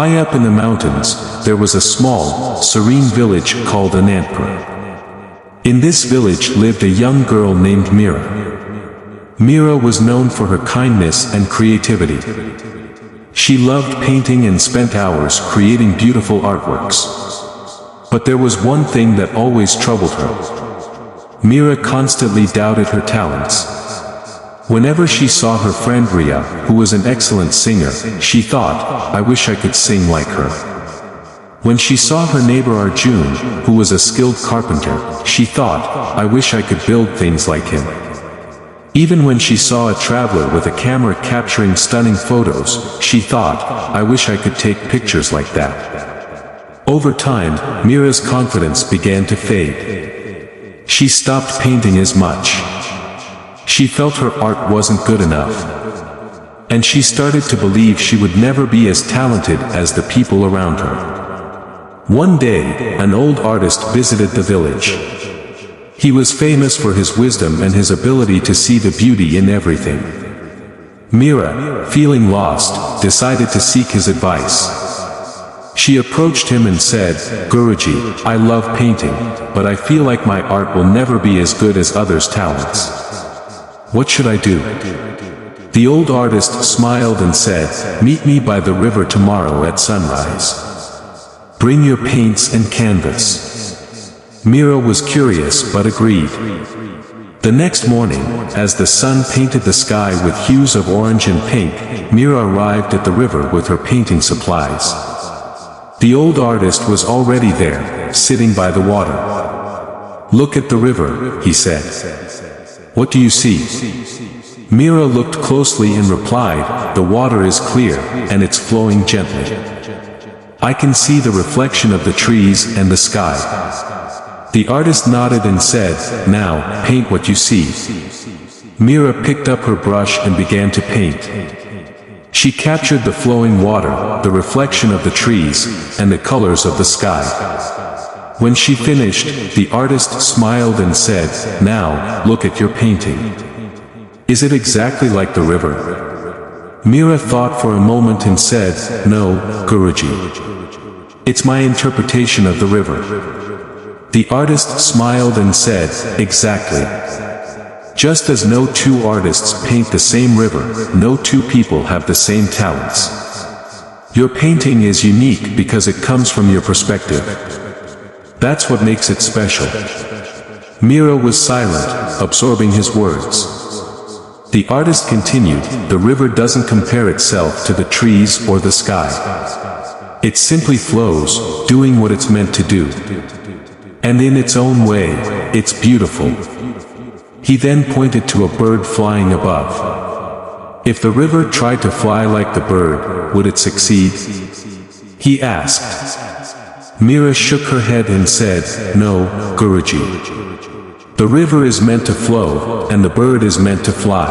High up in the mountains, there was a small, serene village called Anantpur. In this village lived a young girl named Mira. Mira was known for her kindness and creativity. She loved painting and spent hours creating beautiful artworks. But there was one thing that always troubled her. Mira constantly doubted her talents. Whenever she saw her friend Ria, who was an excellent singer, she thought, "I wish I could sing like her." When she saw her neighbor Arjun, who was a skilled carpenter, she thought, "I wish I could build things like him." Even when she saw a traveler with a camera capturing stunning photos, she thought, "I wish I could take pictures like that." Over time, Mira's confidence began to fade. She stopped painting as much. She felt her art wasn't good enough. And she started to believe she would never be as talented as the people around her. One day, an old artist visited the village. He was famous for his wisdom and his ability to see the beauty in everything. Mira, feeling lost, decided to seek his advice. She approached him and said, "Guruji, I love painting, but I feel like my art will never be as good as others' talents. What should I do?" The old artist smiled and said, "Meet me by the river tomorrow at sunrise. Bring your paints and canvas." Mira was curious but agreed. The next morning, as the sun painted the sky with hues of orange and pink, Mira arrived at the river with her painting supplies. The old artist was already there, sitting by the water. "Look at the river," he said. "What do you see?" Mira looked closely and replied, "The water is clear, and it's flowing gently. I can see the reflection of the trees and the sky." The artist nodded and said, "Now, paint what you see." Mira picked up her brush and began to paint. She captured the flowing water, the reflection of the trees, and the colors of the sky. When she finished, the artist smiled and said, "Now, look at your painting. Is it exactly like the river?" Mira thought for a moment and said, "No, Guruji. It's my interpretation of the river." The artist smiled and said, "Exactly. Just as no two artists paint the same river, no two people have the same talents. Your painting is unique because it comes from your perspective. That's what makes it special." Mira was silent, absorbing his words. The artist continued, "The river doesn't compare itself to the trees or the sky. It simply flows, doing what it's meant to do. And in its own way, it's beautiful." He then pointed to a bird flying above. "If the river tried to fly like the bird, would it succeed?" he asked. Mira shook her head and said, "No, Guruji. The river is meant to flow, and the bird is meant to fly."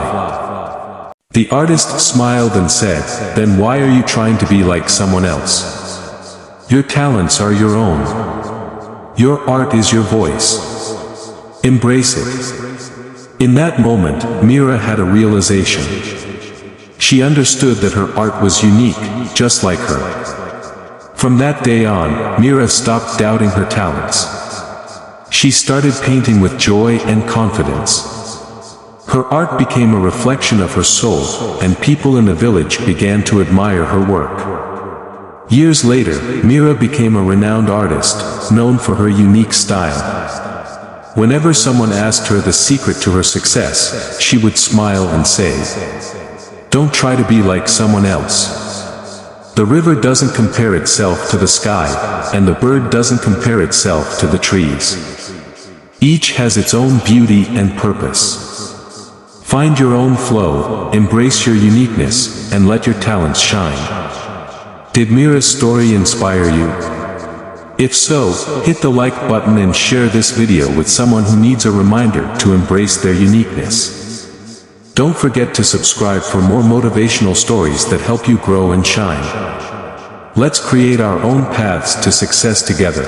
The artist smiled and said, "Then why are you trying to be like someone else? Your talents are your own. Your art is your voice. Embrace it." In that moment, Mira had a realization. She understood that her art was unique, just like her. From that day on, Mira stopped doubting her talents. She started painting with joy and confidence. Her art became a reflection of her soul, and people in the village began to admire her work. Years later, Mira became a renowned artist, known for her unique style. Whenever someone asked her the secret to her success, she would smile and say, "Don't try to be like someone else. The river doesn't compare itself to the sky, and the bird doesn't compare itself to the trees. Each has its own beauty and purpose. Find your own flow, embrace your uniqueness, and let your talents shine." Did Mira's story inspire you? If so, hit the like button and share this video with someone who needs a reminder to embrace their uniqueness. Don't forget to subscribe for more motivational stories that help you grow and shine. Let's create our own paths to success together.